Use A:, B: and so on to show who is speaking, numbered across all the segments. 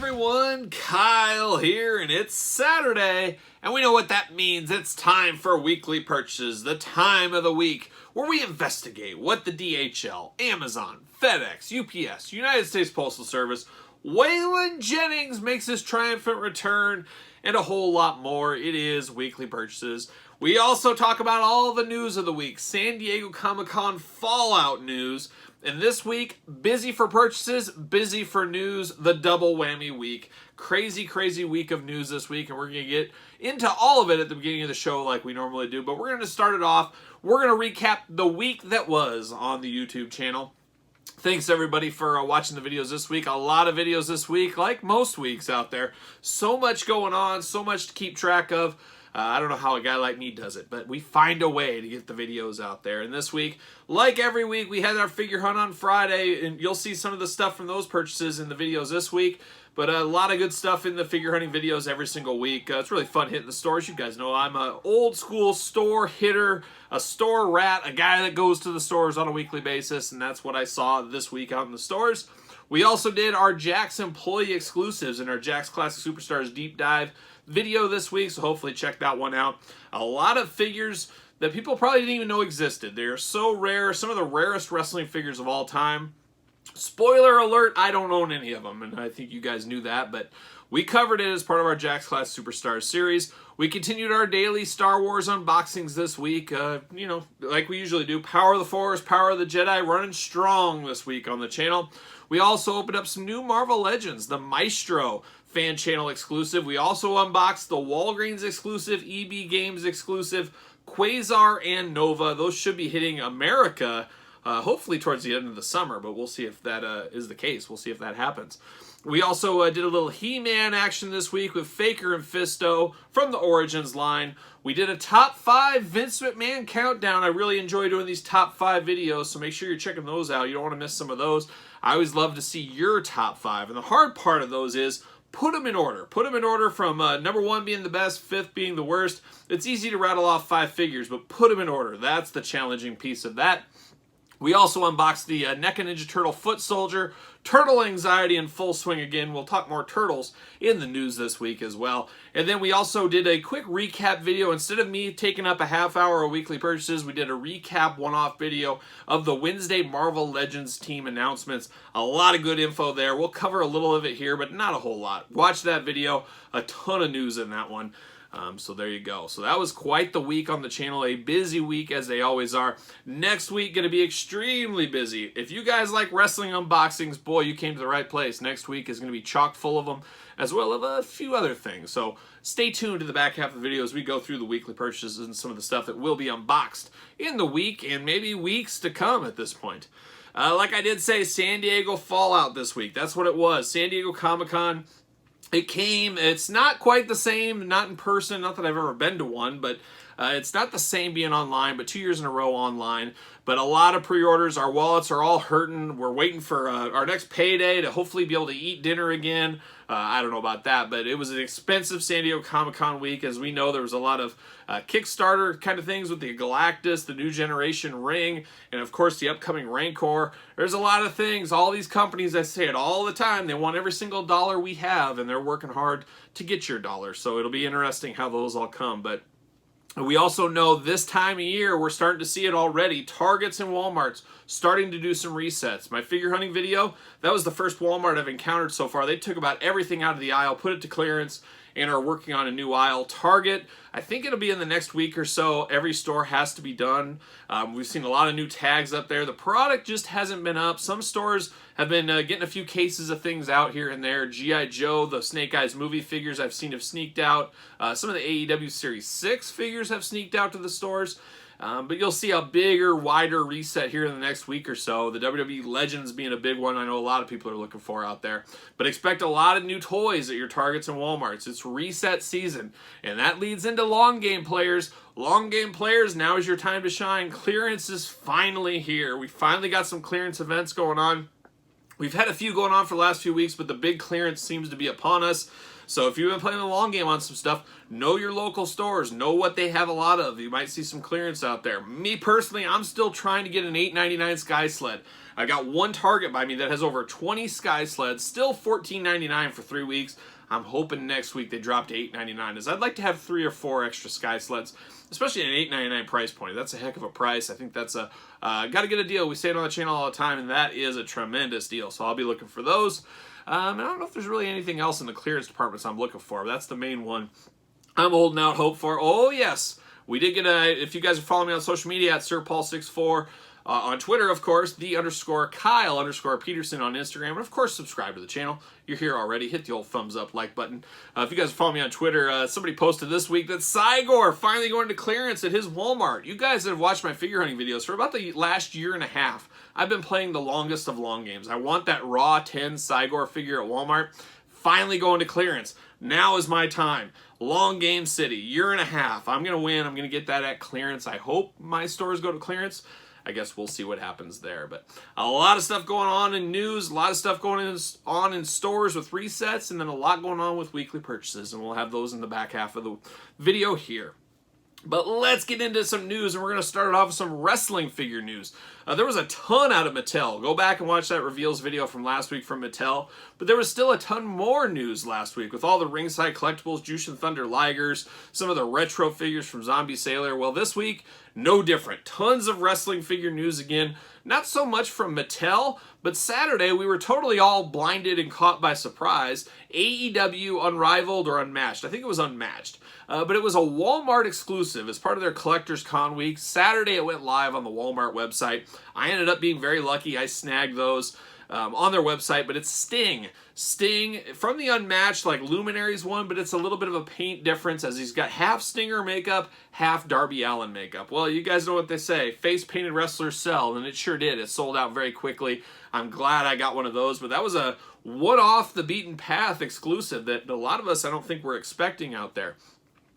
A: everyone, Kyle here, and it's Saturday, and we know what that means. It's time for weekly purchases, the time of the week where we investigate what the DHL, Amazon, FedEx, UPS, United States Postal Service, Waylon Jennings makes his triumphant return, and a whole lot more. It is weekly purchases. We also talk about all the news of the week, San Diego Comic-Con Fallout news. And this week, busy for purchases, busy for news, the double whammy week. Crazy, crazy week of news this week, and we're going to get into all of it at the beginning of the show like we normally do. But we're going to start it off. We're going to recap the week that was on the YouTube channel. Thanks, everybody, for watching the videos this week. A lot of videos this week, like most weeks out there. So much going on, so much to keep track of. I don't know how a guy like me does it, but we find a way to get the videos out there. And this week, like every week, we had our figure hunt on Friday, and you'll see some of the stuff from those purchases in the videos this week. But a lot of good stuff in the figure hunting videos every single week. It's really fun hitting the stores. You guys know I'm an old school store hitter, a store rat, a guy that goes to the stores on a weekly basis, and that's what I saw this week out in the stores. We also did our Jax employee exclusives and our Jax Classic Superstars deep dive video this week, so hopefully check that one out. A lot of figures that people probably didn't even know existed. They're so rare, some of the rarest wrestling figures of all time. Spoiler alert, I don't own any of them, and I think you guys knew that, but we covered it as part of our Jax Class Superstars series. We continued our daily Star Wars unboxings this week, you know, like we usually do. Power of the Force, Power of the Jedi, running strong this week on the channel. We also opened up some new Marvel Legends, the Maestro fan channel exclusive. We also unboxed the Walgreens exclusive, EB Games exclusive, Quasar and Nova. Those should be hitting America hopefully towards the end of the summer, but we'll see if that is the case. We'll see if that happens. We also did a little He-Man action this week with Faker and Fisto from the Origins line. We did a top 5 Vince McMahon countdown. I really enjoy doing these top 5 videos, so make sure you're checking those out. You don't want to miss some of those. I always love to see your top 5, and the hard part of those is put them in order. Put them in order from number 1 being the best, 5th being the worst. It's easy to rattle off 5 figures, but put them in order. That's the challenging piece of that. We also unboxed the Neca Ninja Turtle Foot Soldier. Turtle anxiety in full swing again. We'll talk more turtles in the news this week as well. And then we also did a quick recap video. Instead of me taking up a half hour of weekly purchases, we did a recap one-off video of the Wednesday Marvel Legends team announcements. A lot of good info there. We'll cover a little of it here, but not a whole lot. Watch that video. A ton of news in that one. So there you go. So that was quite the week on the channel. A busy week as they always are. Next week going to be extremely busy. If you guys like wrestling unboxings, boy, you came to the right place. Next week is going to be chock full of them, as well as a few other things. So stay tuned to the back half of the video as we go through the weekly purchases and some of the stuff that will be unboxed in the week and maybe weeks to come at this point. Like I did say, San Diego Fallout this week. That's what it was. San Diego Comic-Con. It came, it's not quite the same, not in person, not that I've ever been to one, but it's not the same being online, but 2 years in a row online. But a lot of pre-orders, our wallets are all hurting. We're waiting for our next payday to hopefully be able to eat dinner again. I don't know about that, but it was an expensive San Diego Comic-Con week. As we know, there was a lot of Kickstarter kind of things with the Galactus, the New Generation Ring, and of course the upcoming Rancor. There's a lot of things. All these companies, I say it all the time, they want every single dollar we have, and they're working hard to get your dollar. So it'll be interesting how those all come. But we also know this time of year, we're starting to see it already. Targets and Walmarts starting to do some resets. My figure hunting video, that was the first Walmart I've encountered so far. They took about everything out of the aisle, put it to clearance, and are working on a new aisle. Target, I think it'll be in the next week or so. Every store has to be done. We've seen a lot of new tags up there. The product just hasn't been up. Some stores have been getting a few cases of things out here and there. G.I. Joe, the Snake Eyes movie figures I've seen have sneaked out. Some of the AEW Series 6 figures have sneaked out to the stores. But you'll see a bigger, wider reset here in the next week or so. The WWE Legends being a big one I know a lot of people are looking for out there. But expect a lot of new toys at your Targets and Walmarts. It's reset season. And that leads into long game players. Long game players, now is your time to shine. Clearance is finally here. We finally got some clearance events going on. We've had a few going on for the last few weeks, but the big clearance seems to be upon us. So if you've been playing the long game on some stuff, know your local stores. Know what they have a lot of. You might see some clearance out there. Me personally, I'm still trying to get an $8.99 Sky Sled. I've got one Target by me that has over 20 Sky Sleds, still $14.99 for 3 weeks. I'm hoping next week they drop to $8.99, as I'd like to have 3 or 4 extra Sky Sleds, especially at an $8.99 price point. That's a heck of a price. I think that's a, got to get a deal. We say it on the channel all the time, and that is a tremendous deal. So I'll be looking for those. And I don't know if there's really anything else in the clearance departments I'm looking for, but that's the main one I'm holding out hope for. Oh, yes. We did get if you guys are following me on social media, at SirPaul64, on Twitter, of course, _Kyle_Peterson on Instagram, and of course, subscribe to the channel. You're here already. Hit the old thumbs up, like button. If you guys follow me on Twitter, somebody posted this week that Cygor finally going to clearance at his Walmart. You guys that have watched my figure hunting videos for about the last year and a half, I've been playing the longest of long games. I want that raw 10 Cygor figure at Walmart. Finally going to clearance. Now is my time. Long Game City, year and a half. I'm going to win. I'm going to get that at clearance. I hope my stores go to clearance. I guess we'll see what happens there. But a lot of stuff going on in news, a lot of stuff going on in stores with resets, and then a lot going on with weekly purchases. And we'll have those in the back half of the video here. But let's get into some news, and we're going to start it off with some wrestling figure news. There was a ton out of Mattel. Go back and watch that reveals video from last week from Mattel. But there was still a ton more news last week with all the ringside collectibles, Jushin Thunder Ligers, some of the retro figures from Zombie Sailor. Well, this week, no different. Tons of wrestling figure news again. Not so much from Mattel, but Saturday we were totally all blinded and caught by surprise. AEW Unrivaled or Unmatched. I think it was Unmatched. But it was a Walmart exclusive as part of their Collectors Con week. Saturday it went live on the Walmart website. I ended up being very lucky. I snagged those on their website, but it's Sting. Sting from the Unmatched, like Luminaries one, but it's a little bit of a paint difference as he's got half Stinger makeup, half Darby Allin makeup. Well, you guys know what they say, face-painted wrestlers sell, and it sure did. It sold out very quickly. I'm glad I got one of those, but that was a one-off-the-beaten-path exclusive that a lot of us, I don't think, were expecting out there.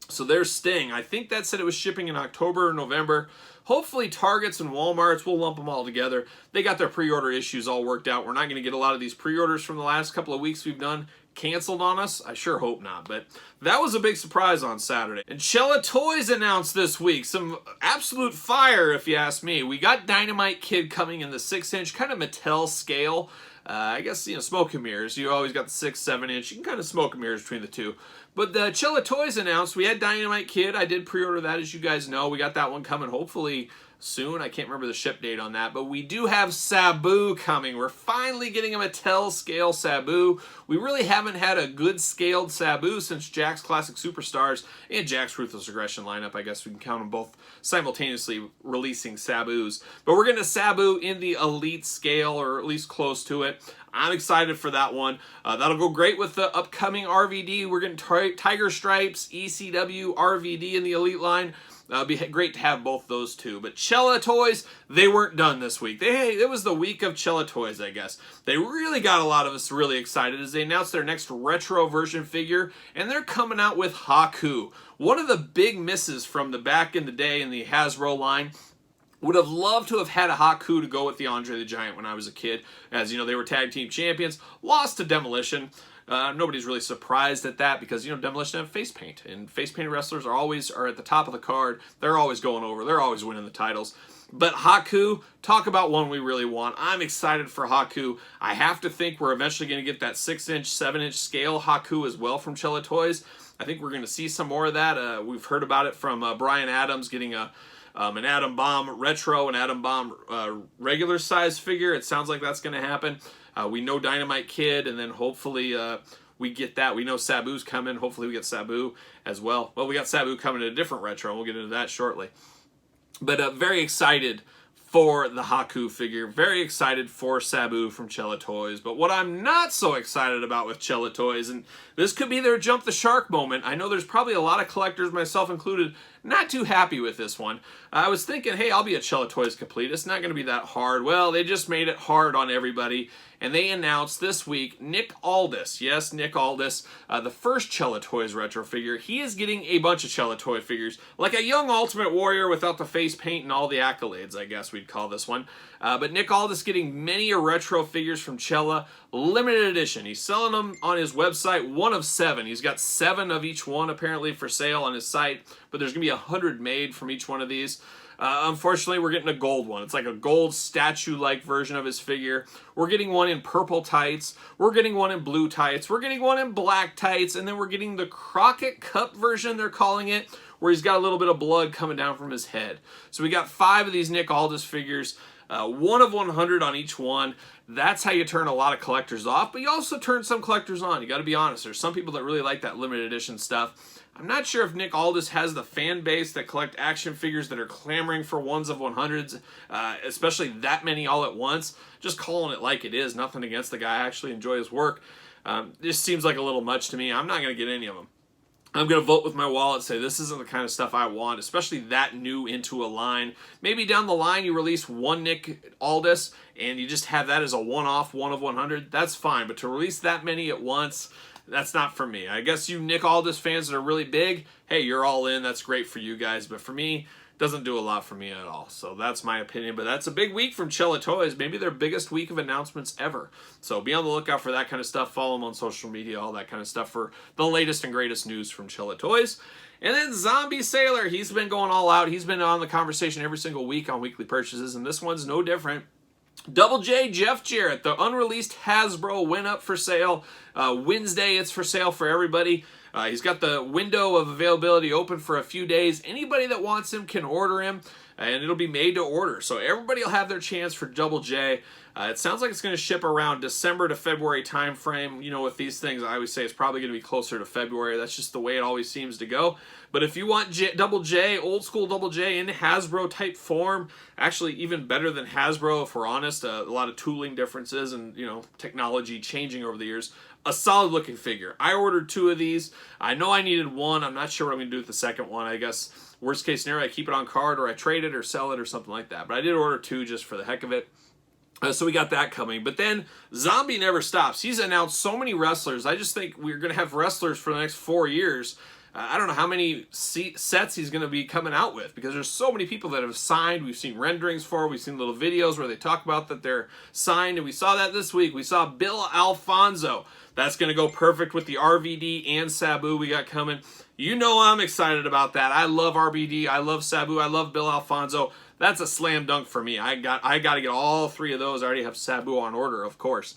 A: So there's Sting. I think that said it was shipping in October or November. Hopefully Targets and Walmarts, we'll lump them all together. They got their pre-order issues all worked out. We're not going to get a lot of these pre-orders from the last couple of weeks we've done canceled on us. I sure hope not, but that was a big surprise on Saturday. And Cella Toys announced this week some absolute fire, if you ask me. We got Dynamite Kid coming in the 6-inch, kind of Mattel scale. I guess, you know, smoke and mirrors. You always got the 6, 7-inch. You can kind of smoke and mirrors between the two. But the Cella Toys announced we had Dynamite Kid. I did pre-order that, as you guys know. We got that one coming hopefully soon. I can't remember the ship date on that. But we do have Sabu coming. We're finally getting a Mattel scale Sabu. We really haven't had a good scaled Sabu since Jakks Classic Superstars and Jakks Ruthless Aggression lineup. I guess we can count them both simultaneously releasing Sabus. But we're getting a Sabu in the Elite scale, or at least close to it. I'm excited for that one. That'll go great with the upcoming RVD. We're getting Tiger Stripes, ECW, RVD in the Elite line. It'd be great to have both those two. But Cella Toys, they weren't done this week. It was the week of Cella Toys, I guess. They really got a lot of us really excited as they announced their next retro version figure, and they're coming out with Haku. One of the big misses from the back in the day in the Hasbro line. Would have loved to have had a Haku to go with the Andre the Giant when I was a kid. As you know, they were tag team champions, lost to Demolition. Nobody's really surprised at that because, you know, Demolition have face paint, and face painted wrestlers are at the top of the card. They're always going over. They're always winning the titles. But Haku, talk about one we really want. I'm excited for Haku. I have to think we're eventually going to get that 6-inch, 7-inch scale Haku as well from Cella Toys. I think we're going to see some more of that. We've heard about it from Brian Adams getting an Atom Bomb Retro, an Atom Bomb regular size figure. It sounds like that's going to happen. We know Dynamite Kid, and then hopefully we get that. We know Sabu's coming. Hopefully we get Sabu as well. Well, we got Sabu coming in a different retro, and we'll get into that shortly. But very excited for the Haku figure. Very excited for Sabu from Cella Toys. But what I'm not so excited about with Cella Toys, and this could be their jump the shark moment. I know there's probably a lot of collectors, myself included, not too happy with this one. I was thinking, hey, I'll be a Cella Toys complete. It's not going to be that hard. Well, they just made it hard on everybody. And they announced this week Nick Aldis. Yes, Nick Aldis, the first Cella Toys retro figure. He is getting a bunch of Cella Toy figures. Like a young Ultimate Warrior without the face paint and all the accolades, I guess we'd call this one. But Nick Aldis getting many retro figures from Cella. Limited edition. He's selling them on his website, 1 of 7. He's got 7 of each one apparently for sale on his site. But there's going to be 100 made from each one of these. Unfortunately, we're getting a gold one. It's like a gold statue-like version of his figure. We're getting one in purple tights. We're getting one in blue tights. We're getting one in black tights. And then we're getting the Crockett Cup version, they're calling it, where he's got a little bit of blood coming down from his head. So we got 5 of these Nick Aldis figures, 1 of 100 on each one. That's how you turn a lot of collectors off, but you also turn some collectors on. You got to be honest. There's some people that really like that limited edition stuff. I'm not sure if Nick Aldis has the fan base that collect action figures that are clamoring for 1s of 100s, especially that many all at once. Just calling it like it is. Nothing against the guy. I actually enjoy his work. This seems like a little much to me. I'm not going to get any of them. I'm going to vote with my wallet, say this isn't the kind of stuff I want, especially that new into a line. Maybe down the line you release one Nick Aldis and you just have that as a one-off, 1 of 100. That's fine, but to release that many at once, that's not for me. I guess you Nick Aldis fans that are really big, hey, you're all in. That's great for you guys, but for me, doesn't do a lot for me at all. So that's my opinion, but that's a big week from Chella Toys, maybe their biggest week of announcements ever. So be on the lookout for that kind of stuff. Follow them on social media, all that kind of stuff for the latest and greatest news from Chella Toys. And then Zombie Sailor, he's been going all out. He's been on the conversation every single week on weekly purchases, and this one's no different. Double J Jeff Jarrett, the unreleased Hasbro went up for sale. Wednesday, it's for sale for everybody. He's got the window of availability open for a few days. Anybody that wants him can order him, and it'll be made to order. So everybody will have their chance for Double J. It sounds like it's going to ship around December to February time frame. You know, with these things, I always say it's probably going to be closer to February. That's just the way it always seems to go. But if you want Double J, old school Double J in Hasbro type form, actually even better than Hasbro if we're honest, a lot of tooling differences and, you know, technology changing over the years. A solid looking figure. I ordered 2 of these. I know I needed 1. I'm not sure what I'm going to do with the second one. I guess worst case scenario, I keep it on card or I trade it or sell it or something like that. But I did order 2 just for the heck of it. So we got that coming. But then Zombie never stops. He's announced so many wrestlers. I just think we're going to have wrestlers for the next 4 years. I don't know how many sets he's going to be coming out with because there's so many people that have signed. We've seen renderings for, we've seen little videos where they talk about that they're signed, and we saw that this week. We saw Bill Alfonso. That's going to go perfect with the RVD and Sabu we got coming. You know I'm excited about that. I love RVD, I love Sabu, I love Bill Alfonso. That's a slam dunk for me. I got to get all 3 of those. I already have Sabu on order, of course.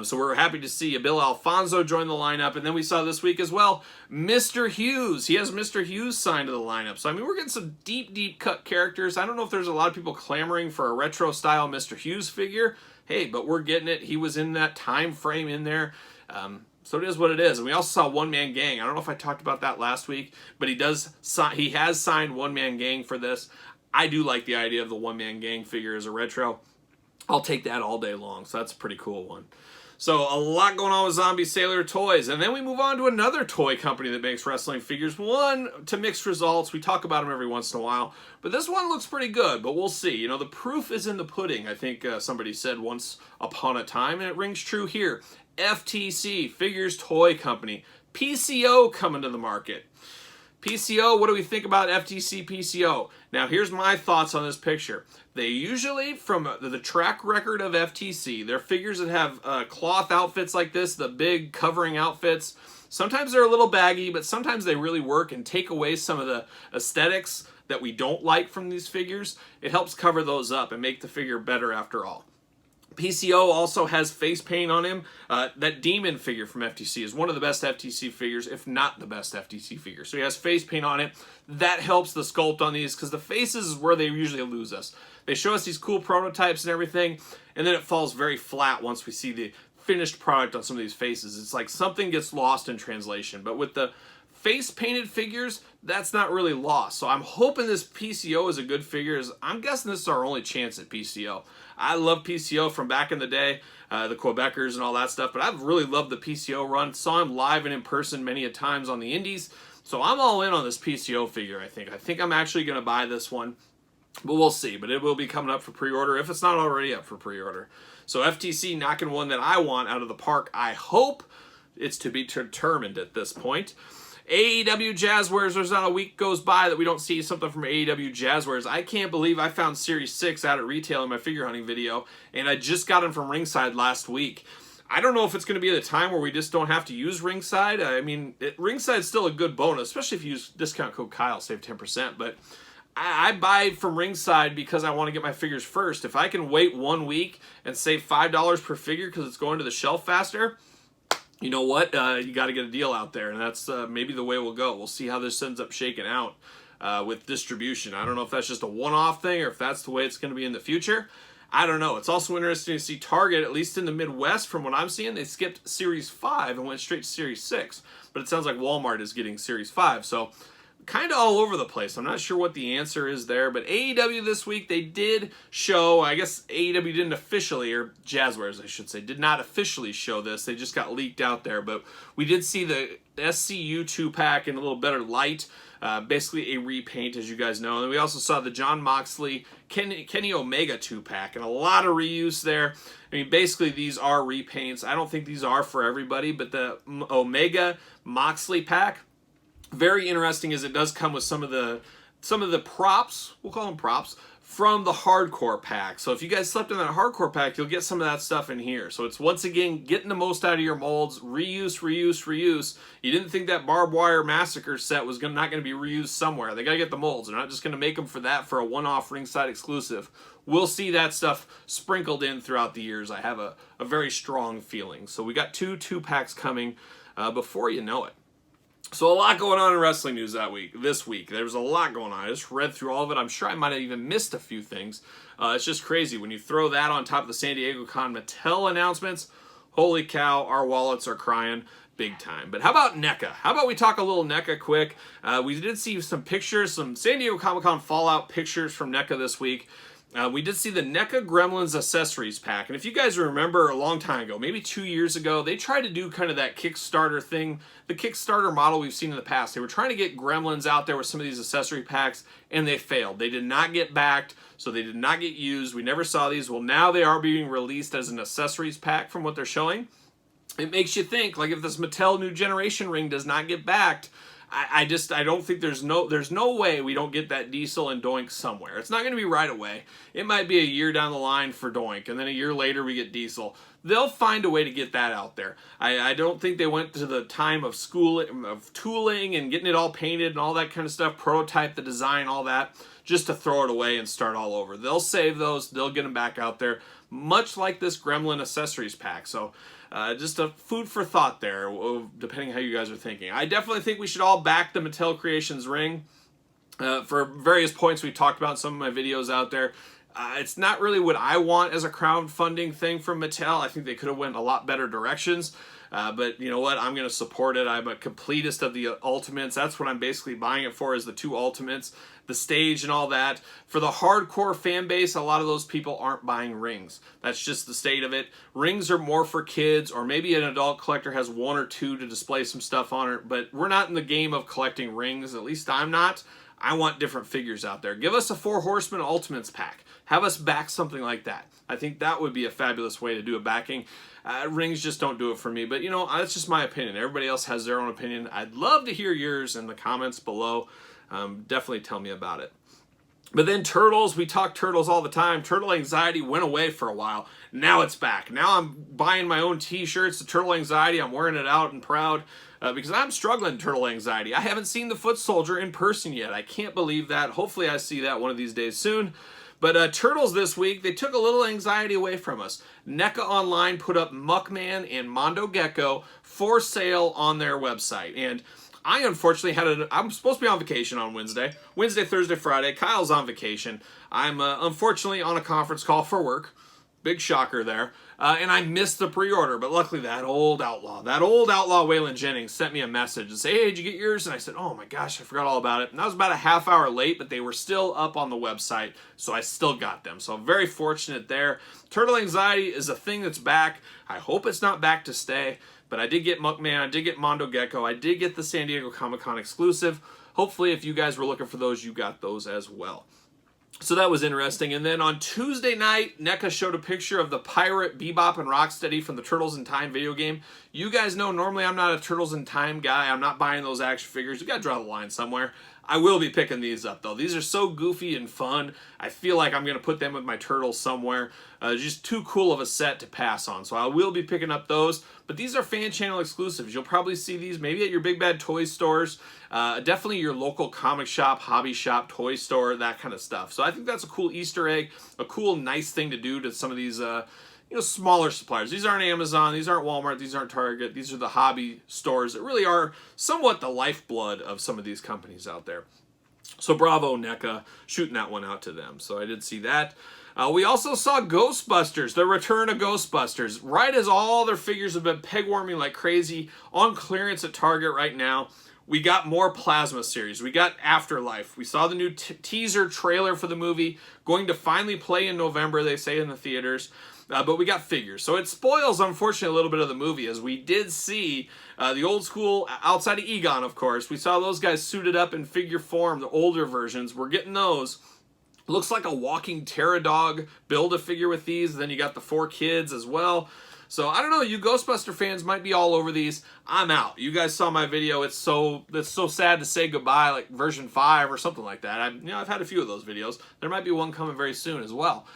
A: So we're happy to see Bill Alfonso join the lineup. And then we saw this week as well, Mr. Hughes. He has Mr. Hughes signed to the lineup. So, I mean, we're getting some deep, deep cut characters. I don't know if there's a lot of people clamoring for a retro-style Mr. Hughes figure. Hey, but we're getting it. He was in that time frame in there. So it is what it is. And we also saw One Man Gang. I don't know if I talked about that last week, but he has signed One Man Gang for this. I do like the idea of the One Man Gang figure as a retro. I'll take that all day long. So that's a pretty cool one. So a lot going on with Zombie Sailor Toys. And then we move on to another toy company that makes wrestling figures. One to mixed results. We talk about them every once in a while. But this one looks pretty good, but we'll see. You know, the proof is in the pudding, I think somebody said once upon a time, and it rings true here. FTC, Figures Toy Company. PCO coming to the market. PCO, what do we think about FTC PCO? Now, here's my thoughts on this picture. They usually, from the track record of FTC, they're figures that have cloth outfits like this, the big covering outfits. Sometimes they're a little baggy, but sometimes they really work and take away some of the aesthetics that we don't like from these figures. It helps cover those up and make the figure better after all. PCO also has face paint on him. That Demon figure from FTC is one of the best FTC figures, if not the best FTC figure. So he has face paint on it. That helps the sculpt on these because the faces is where they usually lose us. They show us these cool prototypes and everything, and then it falls very flat once we see the finished product on some of these faces. It's like something gets lost in translation. But with the face painted figures, that's not really lost. So I'm hoping this PCO is a good figure. I'm guessing this is our only chance at PCO. I love PCO from back in the day, the Quebecers and all that stuff, but I've really loved the PCO run. Saw him live and in person many a times on the indies. So I'm all in on this PCO figure, I think. I think I'm actually going to buy this one, but we'll see. But it will be coming up for pre-order if it's not already up for pre-order. So FTC knocking one that I want out of the park. I hope it's to be determined at this point. AEW Jazzwares, there's not a week goes by that we don't see something from AEW Jazzwares. I can't believe I found Series 6 out at retail in my figure hunting video, and I just got them from Ringside last week. I don't know if it's going to be the time where we just don't have to use Ringside. I mean, Ringside's still a good bonus, especially if you use discount code Kyle, save 10%, but I buy from Ringside because I want to get my figures first. If I can wait 1 week and save $5 per figure because it's going to the shelf faster, you know what? You got to get a deal out there, and that's maybe the way we'll go. We'll see how this ends up shaking out with distribution. I don't know if that's just a one-off thing or if that's the way it's going to be in the future. I don't know. It's also interesting to see Target, at least in the Midwest, from what I'm seeing, they skipped Series 5 and went straight to Series 6. But it sounds like Walmart is getting Series 5. So kind of all over the place. I'm not sure what the answer is there. But AEW this week, they did show, I guess AEW didn't officially, or Jazzwares I should say, did not officially show this. They just got leaked out there. But we did see the SCU 2-pack in a little better light. Basically a repaint, as you guys know. And we also saw the John Moxley, Kenny Omega 2-pack, and a lot of reuse there. I mean, basically these are repaints. I don't think these are for everybody, but the Omega Moxley pack, very interesting, as it does come with some of the props, we'll call them props, from the hardcore pack. So if you guys slept in that hardcore pack, you'll get some of that stuff in here. So it's once again getting the most out of your molds, reuse, reuse, reuse. You didn't think that Barbed Wire Massacre set was not going to be reused somewhere. They got to get the molds. They're not just going to make them for that for a one-off Ringside exclusive. We'll see that stuff sprinkled in throughout the years. I have a very strong feeling. So we got two packs coming before you know it. So a lot going on in wrestling news this week. There was a lot going on. I just read through all of it. I'm sure I might have even missed a few things. It's just crazy. When you throw that on top of the San Diego Con Mattel announcements, holy cow, our wallets are crying big time. But how about Neca? How about we talk a little Neca quick? We did see some pictures, some San Diego Comic-Con Fallout pictures from Neca this week. We did see the Neca Gremlins accessories pack. And if you guys remember a long time ago, maybe 2 years ago, they tried to do kind of that Kickstarter thing, the Kickstarter model we've seen in the past. They were trying to get Gremlins out there with some of these accessory packs, and they failed. They did not get backed, so they did not get used. We never saw these. Well, now they are being released as an accessories pack from what they're showing. It makes you think, like, if this Mattel New Generation ring does not get backed, I don't think there's no way we don't get that Diesel and Doink somewhere. It's not going to be right away. It might be a year down the line for Doink, and then a year later we get Diesel. They'll find a way to get that out there. I don't think they went to the time of tooling and getting it all painted and all that kind of stuff, prototype the design, all that, just to throw it away and start all over. They'll save those. They'll get them back out there, much like this Gremlin accessories pack. So just a food for thought there, depending how you guys are thinking. I definitely think we should all back the Mattel Creations ring for various points we've talked about in some of my videos out there. It's not really what I want as a crowdfunding thing from Mattel. I think they could have went a lot better directions. But you know what? I'm going to support it. I'm a completist of the Ultimates. That's what I'm basically buying it for, is the 2 Ultimates, the stage and all that. For the hardcore fan base, a lot of those people aren't buying rings. That's just the state of it. Rings are more for kids, or maybe an adult collector has 1 or 2 to display some stuff on it. But we're not in the game of collecting rings. At least I'm not. I want different figures out there. Give us a 4 Horsemen Ultimates pack. Have us back something like that. I think that would be a fabulous way to do a backing. Rings just don't do it for me. But, you know, that's just my opinion. Everybody else has their own opinion. I'd love to hear yours in the comments below. Definitely tell me about it. But then Turtles, we talk Turtles all the time. Turtle Anxiety went away for a while. Now it's back. Now I'm buying my own t-shirts, the Turtle Anxiety. I'm wearing it out and proud because I'm struggling Turtle Anxiety. I haven't seen the Foot Soldier in person yet. I can't believe that. Hopefully I see that one of these days soon. But Turtles this week, they took a little anxiety away from us. Neca Online put up Muckman and Mondo Gecko for sale on their website. And I unfortunately I'm supposed to be on vacation on Wednesday, Thursday, Friday. Kyle's on vacation. I'm unfortunately on a conference call for work. Big shocker there. And I missed the pre-order, but luckily that old outlaw Waylon Jennings sent me a message and say, hey, did you get yours? And I said, oh my gosh, I forgot all about it. And I was about a half hour late, but they were still up on the website, so I still got them. So I'm very fortunate there. Turtle Anxiety is a thing that's back. I hope it's not back to stay, but I did get Muckman, I did get Mondo Gecko, I did get the San Diego Comic-Con exclusive. Hopefully, if you guys were looking for those, you got those as well. So that was interesting. And then on Tuesday night, Neca showed a picture of the pirate Bebop and Rocksteady from the Turtles in Time video game. You guys know normally I'm not a Turtles in Time guy. I'm not buying those action figures. You got to draw the line somewhere. I will be picking these up, though. These are so goofy and fun. I feel like I'm going to put them with my turtles somewhere. Just too cool of a set to pass on. So I will be picking up those. But these are fan channel exclusives. You'll probably see these maybe at your Big Bad Toy stores. Definitely your local comic shop, hobby shop, toy store, that kind of stuff. So I think that's a cool Easter egg, a cool, nice thing to do to some of these smaller suppliers. These aren't Amazon, these aren't Walmart, these aren't Target. These are the hobby stores that really are somewhat the lifeblood of some of these companies out there. So bravo, Neca, shooting that one out to them. So I did see that. We also saw Ghostbusters, the return of Ghostbusters. Right as all their figures have been peg-warming like crazy on clearance at Target right now, we got more plasma series. We got Afterlife. We saw the new teaser trailer for the movie, going to finally play in November, they say, in the theaters. But we got figures. So it spoils, unfortunately, a little bit of the movie, as we did see the old school, outside of Egon, of course. We saw those guys suited up in figure form, the older versions. We're getting those. Looks like a walking Pterodog Build-A-Figure with these. Then you got the 4 kids as well. So I don't know, you Ghostbuster fans might be all over these. I'm out. You guys saw my video. It's so sad to say goodbye, like version 5 or something like that. I've had a few of those videos. There might be one coming very soon as well.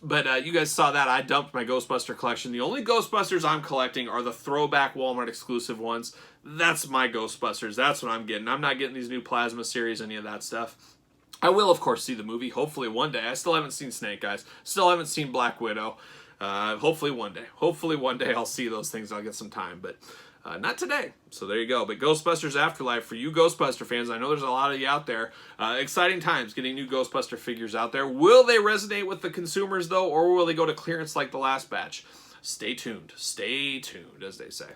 A: But you guys saw that. I dumped my Ghostbuster collection. The only Ghostbusters I'm collecting are the throwback Walmart exclusive ones. That's my Ghostbusters. That's what I'm getting. I'm not getting these new Plasma series, any of that stuff. I will, of course, see the movie. Hopefully one day. I still haven't seen Snake Eyes. Still haven't seen Black Widow. Hopefully one day. Hopefully one day I'll see those things. I'll get some time. But not today. So there you go. But Ghostbusters Afterlife, for you Ghostbuster fans, I know there's a lot of you out there. Exciting times getting new Ghostbuster figures out there. Will they resonate with the consumers, though, or will they go to clearance like the last batch? Stay tuned. Stay tuned, as they say.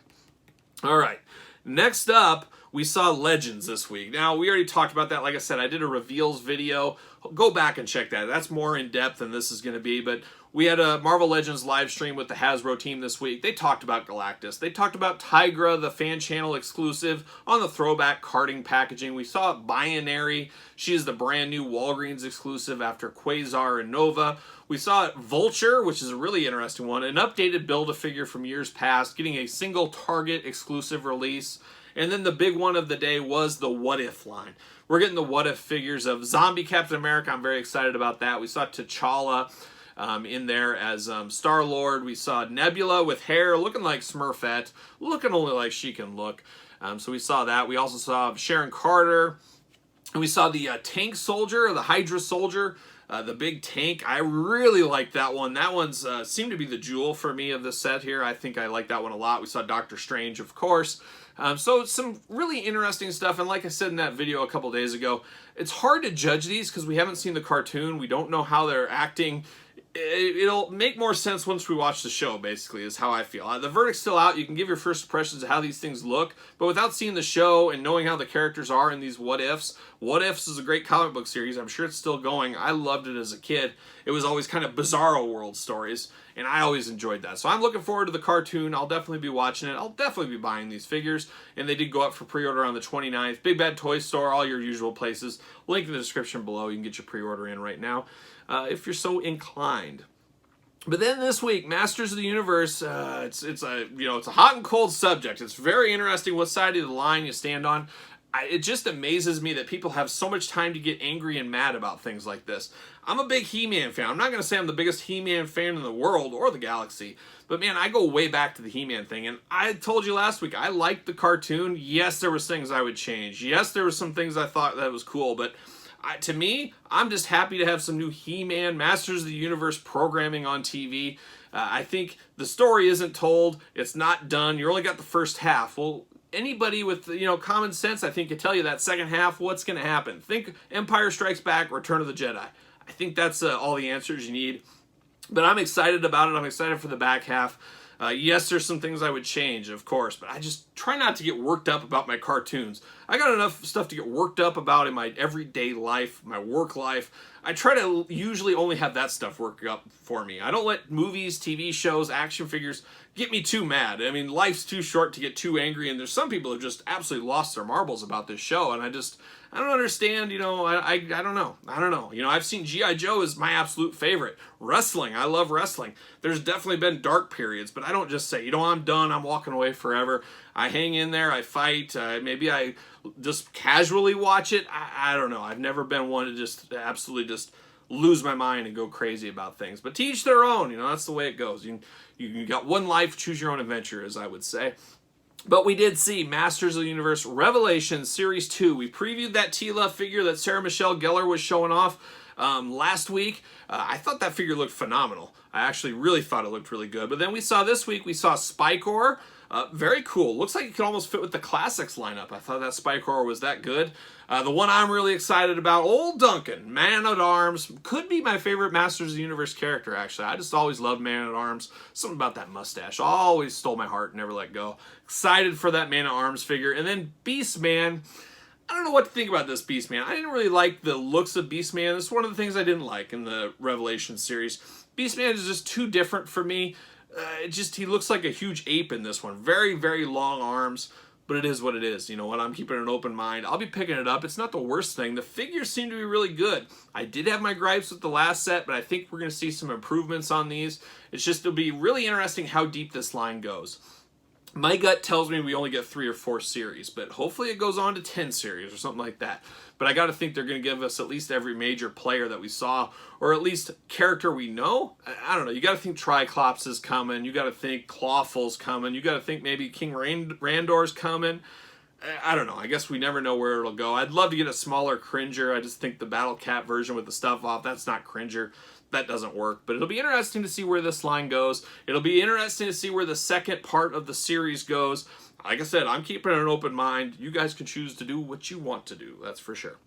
A: All right. Next up, we saw Legends this week. Now, we already talked about that. Like I said, I did a reveals video. Go back and check that. That's more in depth than this is going to be, but we had a Marvel Legends live stream with the Hasbro team this week. They talked about Galactus. They talked about Tigra, the fan channel exclusive, on the throwback carding packaging. We saw Binary. She is the brand new Walgreens exclusive after Quasar and Nova. We saw Vulture, which is a really interesting one, an updated Build-A-Figure from years past, getting a single Target exclusive release. And then the big one of the day was the What If line. We're getting the What If figures of Zombie Captain America. I'm very excited about that. We saw T'Challa in there as Star-Lord. We saw Nebula with hair looking like Smurfette, looking only like she can look. So we saw that. We also saw Sharon Carter. And we saw the tank soldier, the Hydra soldier, the big tank. I really like that one. That one's seemed to be the jewel for me of the set here. I think I like that one a lot. We saw Doctor Strange, of course. So some really interesting stuff. And like I said in that video a couple days ago, it's hard to judge these because we haven't seen the cartoon. We don't know how they're acting. It'll make more sense once we watch the show, basically, is how I feel. The verdict's still out. You can give your first impressions of how these things look, but without seeing the show and knowing how the characters are in these What Ifs. What Ifs is a great comic book series. I'm sure it's still going. I loved it as a kid. It was always kind of bizarro world stories, and I always enjoyed that. So I'm looking forward to the cartoon. I'll definitely be watching it. I'll definitely be buying these figures, and they did go up for pre-order on the 29th. Big Bad Toy Store, all your usual places. Link in the description below. You can get your pre-order in right now. If you're so inclined. But then this week, Masters of the Universe, it's a hot and cold subject. It's very interesting what side of the line you stand on. It just amazes me that people have so much time to get angry and mad about things like this. I'm a big He-Man fan. I'm not going to say I'm the biggest He-Man fan in the world or the galaxy, but man, I go way back to the He-Man thing, and I told you last week, I liked the cartoon. Yes, there was things I would change. Yes, there were some things I thought that was cool, but to me, I'm just happy to have some new He-Man, Masters of the Universe programming on TV. I think the story isn't told. It's not done. You only got the first half. Well, anybody with common sense, I think, could tell you that second half, what's going to happen. Think Empire Strikes Back, Return of the Jedi. I think that's all the answers you need. But I'm excited about it. I'm excited for the back half. Yes, there's some things I would change, of course, but I just try not to get worked up about my cartoons. I got enough stuff to get worked up about in my everyday life, my work life. I try to usually only have that stuff work up for me. I don't let movies, TV shows, action figures get me too mad. I mean, life's too short to get too angry, and there's some people who just absolutely lost their marbles about this show, and I don't understand, I don't know. I've seen G.I. Joe is my absolute favorite. Wrestling, I love wrestling. There's definitely been dark periods, but I don't just say, I'm done, I'm walking away forever. I hang in there, I fight, maybe I just casually watch it. I don't know. I've never been one to just absolutely just lose my mind and go crazy about things. But to each their own, that's the way it goes. You got one life, choose your own adventure, as I would say. But we did see Masters of the Universe Revelation Series 2. We previewed that Tila figure that Sarah Michelle Gellar was showing off last week. I thought that figure looked phenomenal. I actually really thought it looked really good. But then we saw this week, we saw Spikor. Very cool. Looks like it could almost fit with the Classics lineup. I thought that Spikor was that good. The one I'm really excited about, Old Duncan, Man-at-Arms. Could be my favorite Masters of the Universe character, actually. I just always loved Man-at-Arms. Something about that mustache always stole my heart, never let go. Excited for that Man-at-Arms figure. And then Beastman. I don't know what to think about this Beastman. I didn't really like the looks of Beastman. This is one of the things I didn't like in the Revelation series. Beastman is just too different for me. He looks like a huge ape in this one. Very, very long arms, but it is what it is. You know what? I'm keeping an open mind. I'll be picking it up. It's not the worst thing. The figures seem to be really good. I did have my gripes with the last set, but I think we're going to see some improvements on these. It'll be really interesting how deep this line goes. My gut tells me we only get 3 or 4 series, but hopefully it goes on to 10 series or something like that. But I got to think they're going to give us at least every major player that we saw, or at least character we know. I don't know. You got to think Triclops is coming. You got to think Clawful's coming. You got to think maybe King Randor's coming. I don't know. I guess we never know where it'll go. I'd love to get a smaller Cringer. I just think the Battle Cat version with the stuff off, that's not Cringer. That doesn't work, but it'll be interesting to see where this line goes. It'll be interesting to see where the second part of the series goes. Like I said, I'm keeping an open mind. You guys can choose to do what you want to do, that's for sure.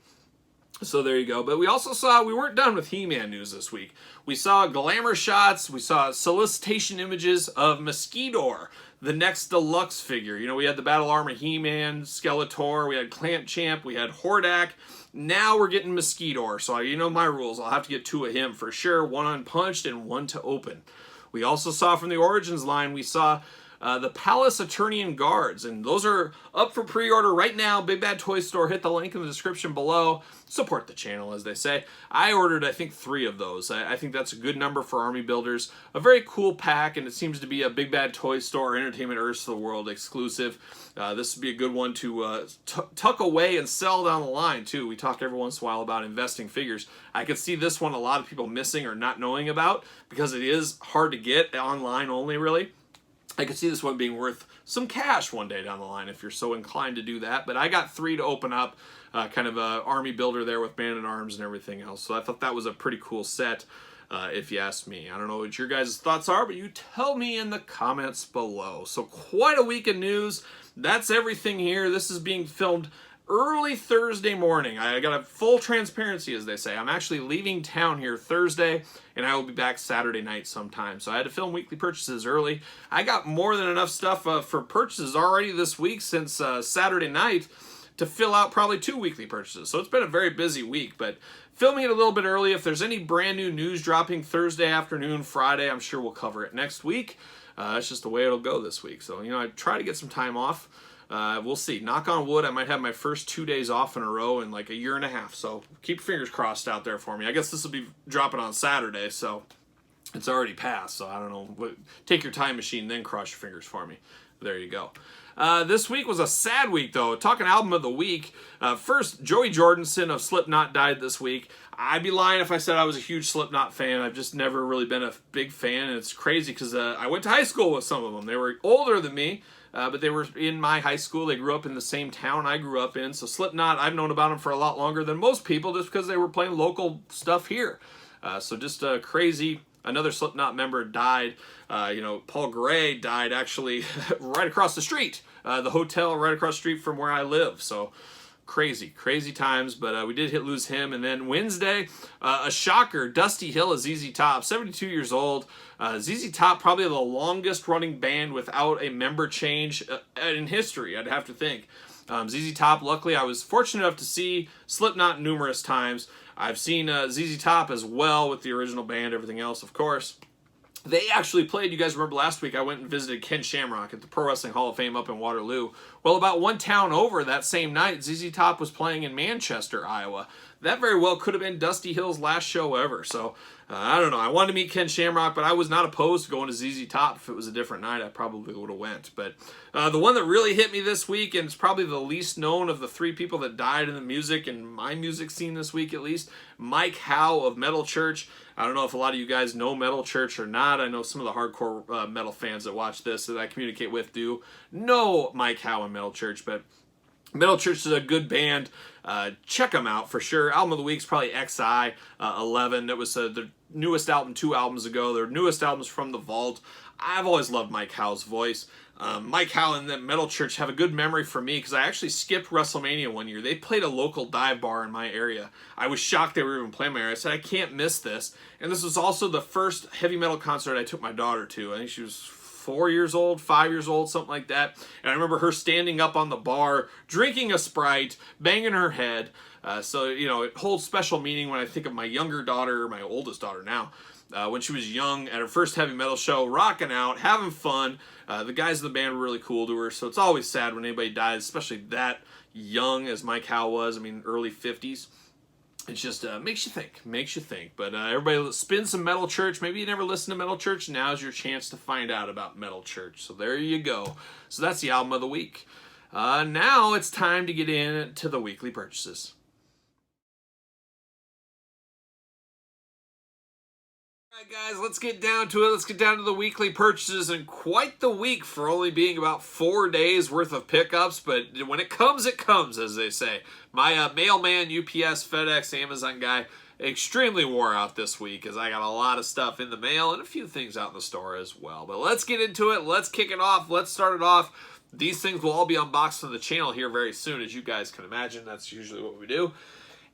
A: So there you go. But we also saw, we weren't done with He-Man news this week. We saw glamour shots, we saw solicitation images of Mosquitosaur, the next deluxe figure. We had the Battle Armor He-Man, Skeletor, we had Clamp Champ, we had Hordak. Now we're getting Mosquitosaur, so you know my rules. I'll have to get 2 of him for sure, 1 unpunched and 1 to open. We also saw from the Origins line, we saw the Palace Eternian Guards, and those are up for pre-order right now. Big Bad Toy Store, hit the link in the description below. Support the channel, as they say. I ordered, I think, 3 of those. I think that's a good number for army builders. A very cool pack, and it seems to be a Big Bad Toy Store Entertainment Earth of the World exclusive. This would be a good one to tuck away and sell down the line, too. We talk every once in a while about investing figures. I could see this one a lot of people missing or not knowing about because it is hard to get online only, really. I could see this one being worth some cash one day down the line if you're so inclined to do that. But I got 3 to open up, kind of a army builder there with Man-at-Arms and everything else. So I thought that was a pretty cool set, if you ask me. I don't know what your guys' thoughts are, but you tell me in the comments below. So quite a week of news. That's everything here. This is being filmed early Thursday morning. I got a full transparency, as they say. I'm actually leaving town here Thursday, and I will be back Saturday night sometime. So I had to film weekly purchases early. I got more than enough stuff for purchases already this week since Saturday night to fill out probably 2 weekly purchases. So it's been a very busy week, but filming it a little bit early. If there's any brand new news dropping Thursday afternoon, Friday, I'm sure we'll cover it next week. That's just the way it'll go this week. So, I try to get some time off. We'll see. Knock on wood, I might have my first 2 days off in a row in like a year and a half. So keep your fingers crossed out there for me. I guess this will be dropping on Saturday, so it's already passed. So I don't know. Take your time machine, then cross your fingers for me. There you go. This week was a sad week, though. Talking album of the week. First, Joey Jordison of Slipknot died this week. I'd be lying if I said I was a huge Slipknot fan. I've just never really been a big fan, and it's crazy because I went to high school with some of them. They were older than me. But they were in my high school. They grew up in the same town I grew up in. So Slipknot, I've known about them for a lot longer than most people just because they were playing local stuff here. So just crazy. Another Slipknot member died. Paul Gray died actually right across the street. The hotel right across the street from where I live. So crazy times, but we did lose him. And then Wednesday, a shocker, Dusty Hill of ZZ Top, 72 years old. ZZ Top, probably the longest running band without a member change in history, I'd have to think. ZZ Top, luckily I was fortunate enough to see Slipknot numerous times. I've seen ZZ Top as well with the original band, everything else, of course. They actually played, you guys remember last week, I went and visited Ken Shamrock at the Pro Wrestling Hall of Fame up in Waterloo. Well, about one town over that same night, ZZ Top was playing in Manchester, Iowa. That very well could have been Dusty Hill's last show ever. So, I don't know. I wanted to meet Ken Shamrock, but I was not opposed to going to ZZ Top. If it was a different night, I probably would have went. But the one that really hit me this week, and it's probably the least known of the three people that died in the music and my music scene this week at least, Mike Howe of Metal Church. I don't know if a lot of you guys know Metal Church or not. I know some of the hardcore metal fans that watch this that I communicate with do know Mike Howe and Metal Church, but Metal Church is a good band. Check them out for sure. Album of the week is probably XI 11. It was the newest album 2 albums ago. Their newest albums from the vault. I've always loved Mike Howe's voice. Mike Howe and the Metal Church have a good memory for me because I actually skipped WrestleMania one year. They played a local dive bar in my area. I was shocked they were even playing my area. I said, I can't miss this. And this was also the first heavy metal concert I took my daughter to. I think she was 4 years old, 5 years old, something like that. And I remember her standing up on the bar, drinking a Sprite, banging her head. So, you know, it holds special meaning when I think of my younger daughter, or my oldest daughter now, when she was young at her first heavy metal show, rocking out, having fun. The guys in the band were really cool to her, so it's always sad when anybody dies, especially that young as Mike Howe was. I mean, early 50s. It just makes you think. But everybody spin some Metal Church. Maybe you never listened to Metal Church. Now's your chance to find out about Metal Church. So there you go. So that's the album of the week. Now it's time to get into the weekly purchases. Alright guys, let's get down to it. Let's get down to the weekly purchases, and quite the week for only being about 4 days worth of pickups, but when it comes, as they say. My mailman, UPS, FedEx, Amazon guy extremely wore out this week as I got a lot of stuff in the mail and a few things out in the store as well. But let's get into it. Let's kick it off. Let's start it off. These things will all be unboxed on the channel here very soon, as you guys can imagine. That's usually what we do.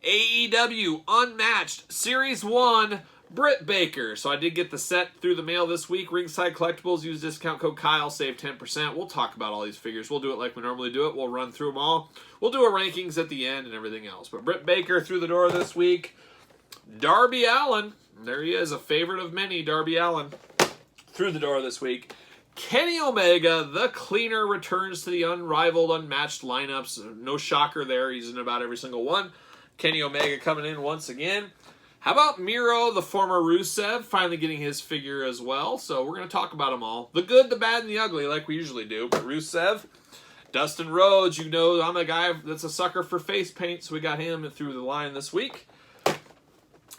A: AEW Unmatched Series 1 Britt Baker. So I did get the set through the mail this week. Ringside Collectibles, use discount code Kyle, save 10%. We'll talk about all these figures. We'll do it like we normally do it. We'll run through them all. We'll do our rankings at the end and everything else. But Britt Baker through the door this week. Darby Allin, there he is, a favorite of many, Darby Allin, through the door this week. Kenny Omega, the cleaner, returns to the unrivaled, unmatched lineups. No shocker there. He's in about every single one. Kenny Omega coming in once again. How about Miro, the former Rusev, finally getting his figure as well? So we're going to talk about them all. The good, the bad, and the ugly, like we usually do. But Rusev, Dustin Rhodes, you know I'm a guy that's a sucker for face paint, so we got him through the line this week.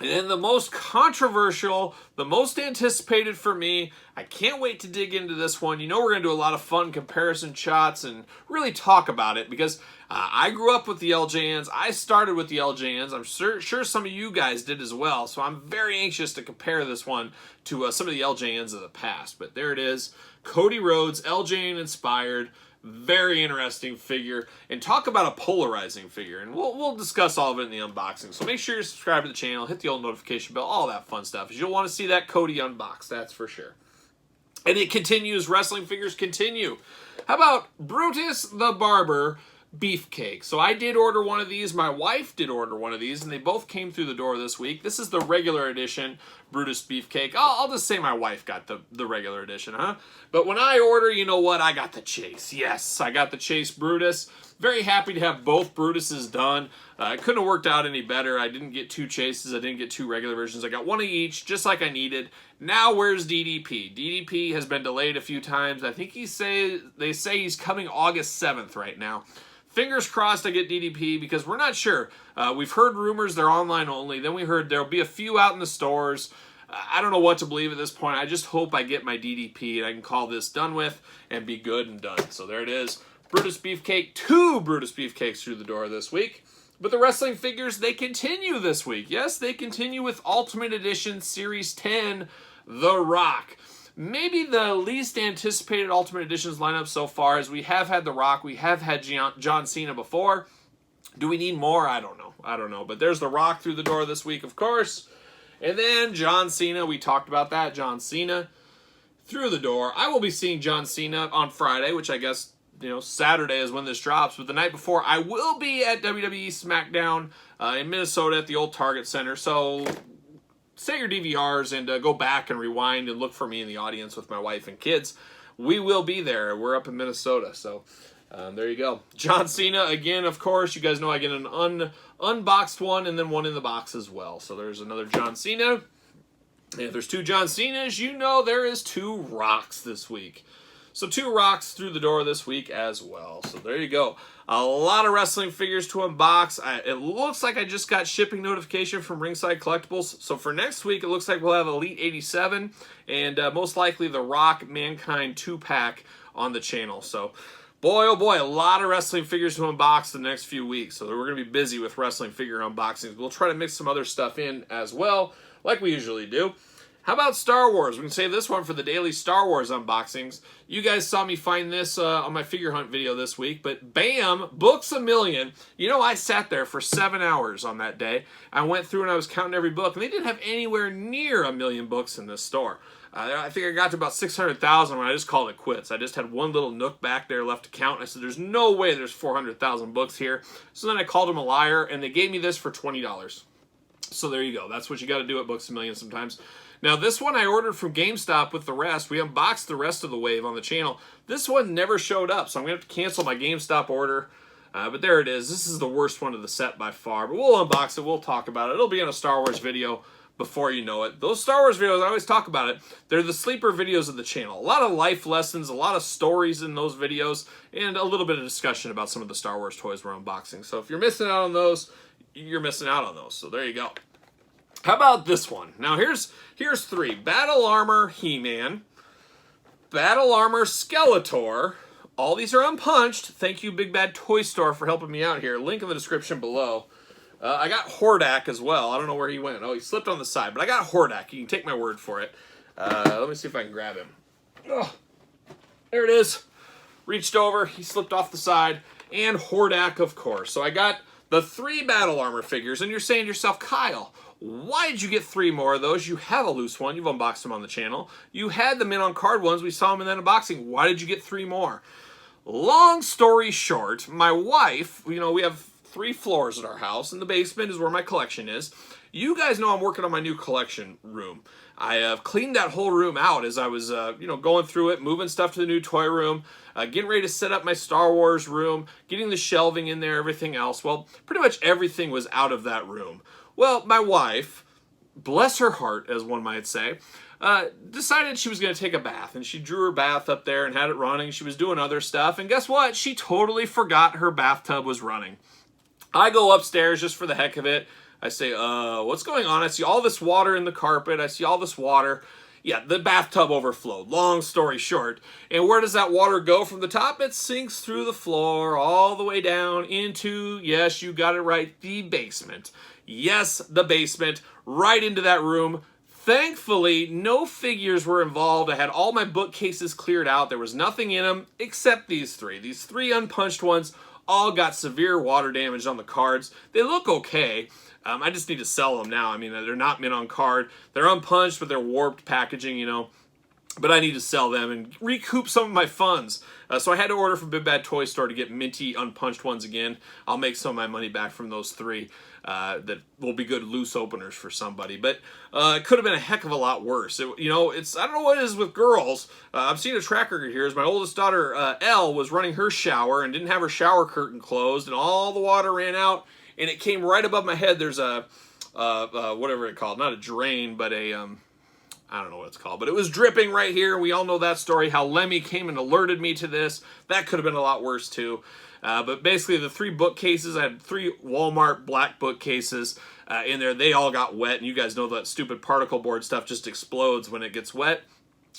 A: And then the most controversial, the most anticipated for me, I can't wait to dig into this one. You know we're going to do a lot of fun comparison shots and really talk about it because I grew up with the LJNs. I started with the LJNs. I'm sure some of you guys did as well. So I'm very anxious to compare this one to some of the LJNs of the past. But there it is. Cody Rhodes, LJN inspired. Very interesting figure, and talk about a polarizing figure, and we'll discuss all of it in the unboxing. So make sure you subscribe to the channel, hit the old notification bell, all that fun stuff, because you'll want to see that Cody unboxed, that's for sure. And it continues, wrestling figures continue. How about Brutus the Barber Beefcake? So I did order one of these, my wife did order one of these, and they both came through the door this week. This is the regular edition Brutus Beefcake. I'll just say my wife got the regular edition, huh? But when I order, you know what? I got the Chase. Yes, I got the Chase Brutus. Very happy to have both Brutuses done. It couldn't have worked out any better. I didn't get 2 Chases. I didn't get 2 regular versions. I got one of each, just like I needed. Now where's DDP? DDP has been delayed a few times. I think they say he's coming August 7th right now. Fingers crossed I get DDP because we're not sure. We've heard rumors they're online only. Then we heard there'll be a few out in the stores. I don't know what to believe at this point. I just hope I get my DDP and I can call this done with and be good and done. So there it is. Brutus Beefcake, 2 Brutus Beefcakes through the door this week. But the wrestling figures, they continue this week. Yes, they continue with Ultimate Edition Series 10, The Rock. Maybe the least anticipated Ultimate Editions lineup so far, as we have had The Rock, we have had John Cena before. Do we need more? I don't know. But there's The Rock through the door this week, of course. And then John Cena, we talked about that. John Cena through the door. I will be seeing John Cena on Friday, which I guess Saturday is when this drops, but the night before I will be at WWE SmackDown in Minnesota at the old Target Center. So set your DVRs and go back and rewind and look for me in the audience with my wife and kids. We will be there. We're up in Minnesota, so there you go. John Cena, again, of course. You guys know I get an unboxed one and then one in the box as well. So there's another John Cena. And if there's two John Cenas, you know there is two Rocks this week. So two Rocks through the door this week as well. So there you go. A lot of wrestling figures to unbox. It looks like I just got shipping notification from Ringside Collectibles. So for next week, it looks like we'll have Elite 87 and most likely the Rock Mankind 2-pack on the channel. So boy, oh boy, a lot of wrestling figures to unbox the next few weeks. So we're going to be busy with wrestling figure unboxings. We'll try to mix some other stuff in as well, like we usually do. How about Star Wars? We can save this one for the daily Star Wars unboxings. You guys saw me find this on my figure hunt video this week, but bam, Books A Million. I sat there for 7 hours on that day. I went through and I was counting every book, and they didn't have anywhere near 1 million books in this store. I think I got to about 600,000 when I just called it quits. I just had one little nook back there left to count. And I said, there's no way there's 400,000 books here. So then I called them a liar, and they gave me this for $20. So there you go. That's what you got to do at Books A Million sometimes. Now, this one I ordered from GameStop with the rest. We unboxed the rest of the wave on the channel. This one never showed up, so I'm going to have to cancel my GameStop order. But there it is. This is the worst one of the set by far. But we'll unbox it. We'll talk about it. It'll be in a Star Wars video before you know it. Those Star Wars videos, I always talk about it. They're the sleeper videos of the channel. A lot of life lessons, a lot of stories in those videos, and a little bit of discussion about some of the Star Wars toys we're unboxing. So if you're missing out on those, you're missing out on those. So there you go. How about this one? Now here's three. Battle Armor He-Man, Battle Armor Skeletor. All these are unpunched. Thank you, Big Bad Toy Store, for helping me out here. Link in the description below. I got Hordak as well. I don't know where he went. Oh, he slipped on the side, but I got Hordak. You can take my word for it. Let me see if I can grab him. Oh, there it is. Reached over. He slipped off the side. And Hordak, of course. So I got the 3 Battle Armor figures, and you're saying to yourself, Kyle, why did you get 3 more of those? You have a loose one. You've unboxed them on the channel. You had the mint on card ones. We saw them in that unboxing. Why did you get 3 more? Long story short, my wife, we have 3 floors at our house, and the basement is where my collection is. You guys know I'm working on my new collection room. I have cleaned that whole room out as I was, going through it, moving stuff to the new toy room, getting ready to set up my Star Wars room, getting the shelving in there, everything else. Well, pretty much everything was out of that room. Well, my wife, bless her heart, as one might say, decided she was going to take a bath, and she drew her bath up there and had it running. She was doing other stuff, and guess what? She totally forgot her bathtub was running. I go upstairs just for the heck of it. I say, what's going on? I see all this water in the carpet. I see all this water. Yeah, the bathtub overflowed. Long story short. And where does that water go from the top? It sinks through the floor all the way down into, yes, you got it right, the basement. Yes, the basement, right into that room. Thankfully, no figures were involved. I had all my bookcases cleared out. There was nothing in them except these 3. These 3 unpunched ones all got severe water damage on the cards. They look okay. I just need to sell them now. I mean, they're not mint on card. They're unpunched, but they're warped packaging, But I need to sell them and recoup some of my funds. So I had to order from Big Bad Toy Store to get minty unpunched ones again. I'll make some of my money back from those 3. That will be good loose openers for somebody. But it could have been a heck of a lot worse. It's I don't know what it is with girls. I've seen a track record here. As my oldest daughter, Elle, was running her shower and didn't have her shower curtain closed, and all the water ran out, and it came right above my head. There's a, whatever it's called, not a drain, but a, I don't know what it's called, but it was dripping right here. We all know that story, how Lemmy came and alerted me to this. That could have been a lot worse too. But basically the 3 bookcases, I had 3 Walmart black bookcases in there. They all got wet, and you guys know that stupid particle board stuff just explodes when it gets wet.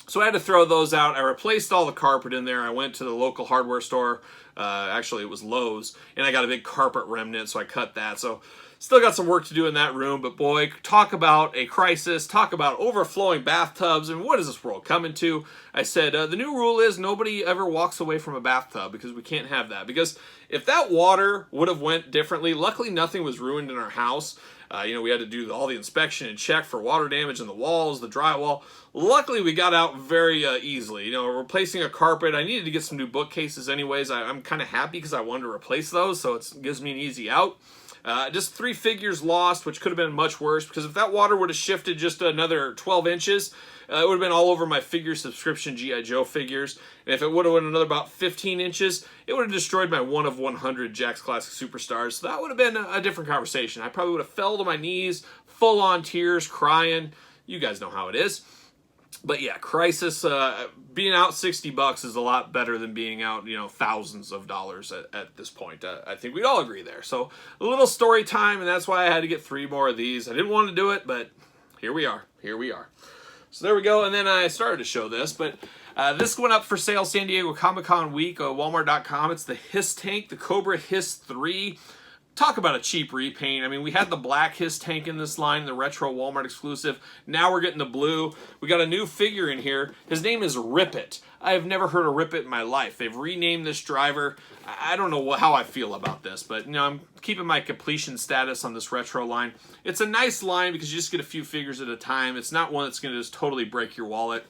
A: So I had to throw those out. I replaced all the carpet in there. I went to the local hardware store. Actually, it was Lowe's, and I got a big carpet remnant, so I cut that. So still got some work to do in that room, but boy, talk about a crisis, talk about overflowing bathtubs, and what is this world coming to? I said, the new rule is nobody ever walks away from a bathtub, because we can't have that. Because if that water would have went differently, luckily nothing was ruined in our house. We had to do all the inspection and check for water damage in the walls, the drywall. Luckily, we got out very easily. Replacing a carpet, I needed to get some new bookcases anyways. I'm kind of happy because I wanted to replace those, so it gives me an easy out. Just 3 figures lost, which could have been much worse, because if that water would have shifted just another 12 inches, it would have been all over my figure subscription G.I. Joe figures. And if it would have went another about 15 inches, it would have destroyed my 1 of 100 Jakks Classic Superstars. So that would have been a different conversation. I probably would have fell to my knees, full-on tears, crying. You guys know how it is. But yeah, Crisis, being out $60 is a lot better than being out, thousands of dollars at this point. I think we'd all agree there. So a little story time, and that's why I had to get 3 more of these. I didn't want to do it, but here we are. Here we are. So there we go, and then I started to show this, but this went up for sale San Diego Comic-Con week, Walmart.com. It's the Hiss Tank, the Cobra Hiss 3. Talk about a cheap repaint. I mean, we had the black Hiss Tank in this line, the retro Walmart exclusive. Now we're getting the blue. We got a new figure in here. His name is Rip It. I have never heard of Rip It in my life. They've renamed this driver. I don't know how I feel about this, but I'm keeping my completion status on this retro line. It's a nice line because you just get a few figures at a time. It's not one that's going to just totally break your wallet.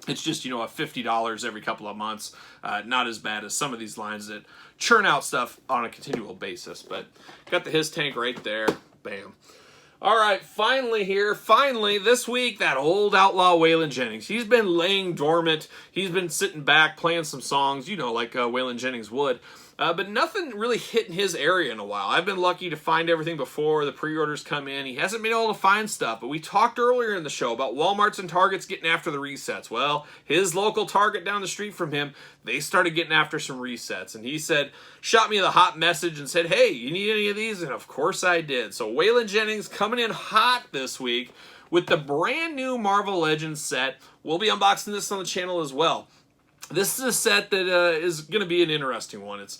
A: It's just, a $50 every couple of months. Not as bad as some of these lines that churn out stuff on a continual basis. But got the Hiss Tank right there. Bam. All right, finally this week, that old outlaw Waylon Jennings. He's been laying dormant. He's been sitting back, playing some songs, like Waylon Jennings would. But nothing really hit in his area in a while. I've been lucky to find everything before the pre-orders come in. He hasn't been able to find stuff, but we talked earlier in the show about Walmarts and Targets getting after the resets. Well, his local Target down the street from him, they started getting after some resets. And he shot me the hot message and said, hey, you need any of these? And of course I did. So Waylon Jennings coming in hot this week with the brand new Marvel Legends set. We'll be unboxing this on the channel as well. This is a set that is going to be an interesting one. It's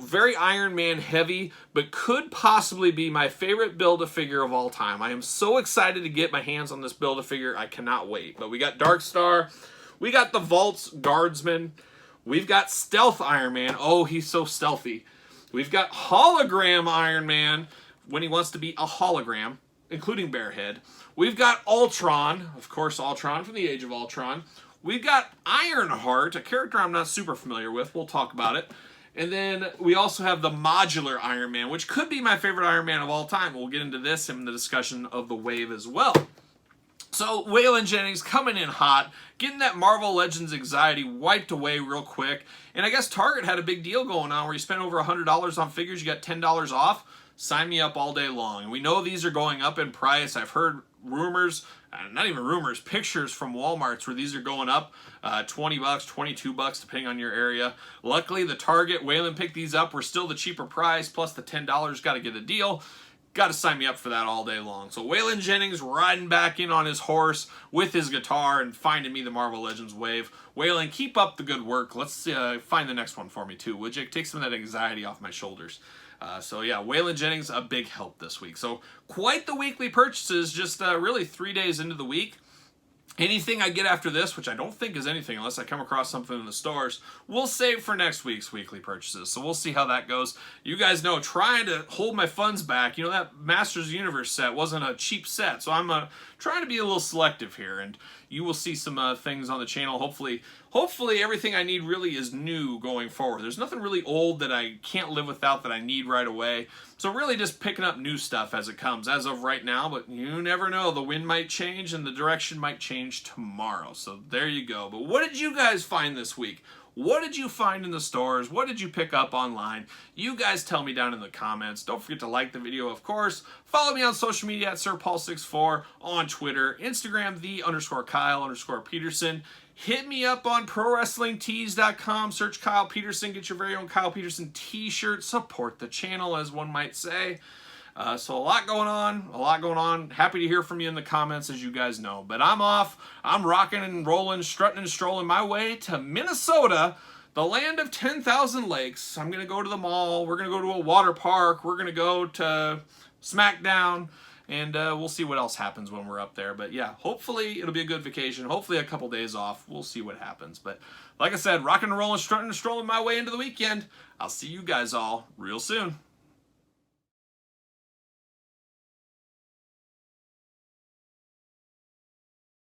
A: very Iron Man heavy, but could possibly be my favorite Build-A-Figure of all time. I am so excited to get my hands on this Build-A-Figure. I cannot wait. But we got Dark Star. We got the Vault's Guardsman. We've got Stealth Iron Man. Oh, he's so stealthy. We've got Hologram Iron Man when he wants to be a hologram, including Barehead. We've got Ultron. Of course, Ultron from the Age of Ultron. We've got Ironheart, a character I'm not super familiar with. We'll talk about it. And then we also have the modular Iron Man, which could be my favorite Iron Man of all time. We'll get into this in the discussion of the wave as well. So Waylon Jennings coming in hot, getting that Marvel Legends anxiety wiped away real quick. And I guess Target had a big deal going on where you spent over $100 on figures, you got $10 off. Sign me up all day long. And we know these are going up in price. I've heard rumors, not even rumors, pictures from Walmarts where these are going up $20, $22 depending on your area. Luckily, the Target, Waylon picked these up. We're still the cheaper price, plus the $10. Got to get a deal. Got to sign me up for that all day long. So Waylon Jennings riding back in on his horse with his guitar and finding me the Marvel Legends wave. Waylon, keep up the good work. Let's find the next one for me too, would you? Take some of that anxiety off my shoulders. So yeah, Waylon Jennings, a big help this week. So quite the weekly purchases, just really 3 days into the week. Anything I get after this, which I don't think is anything unless I come across something in the stores, we'll save for next week's weekly purchases. So we'll see how that goes. You guys know, trying to hold my funds back, that Masters of the Universe set wasn't a cheap set. So I'm trying to be a little selective here. And you will see some things on the channel. Hopefully everything I need really is new going forward. There's nothing really old that I can't live without that I need right away. So really just picking up new stuff as it comes as of right now, but you never know. The wind might change and the direction might change tomorrow. So there you go. But what did you guys find this week? What did you find in the stores? What did you pick up online? You guys tell me down in the comments. Don't forget to like the video, of course. Follow me on social media at SirPaul64 on Twitter, Instagram, _Kyle_Peterson. Hit me up on ProWrestlingTees.com. Search Kyle Peterson. Get your very own Kyle Peterson t-shirt. Support the channel, as one might say. So a lot going on. Happy to hear from you in the comments, as you guys know. But I'm off. I'm rocking and rolling, strutting and strolling my way to Minnesota, the land of 10,000 lakes. I'm going to go to the mall. We're going to go to a water park. We're going to go to SmackDown. And we'll see what else happens when we're up there. But yeah, hopefully it'll be a good vacation. Hopefully a couple days off. We'll see what happens. But like I said, rocking and rolling, strutting and strolling my way into the weekend. I'll see you guys all real soon.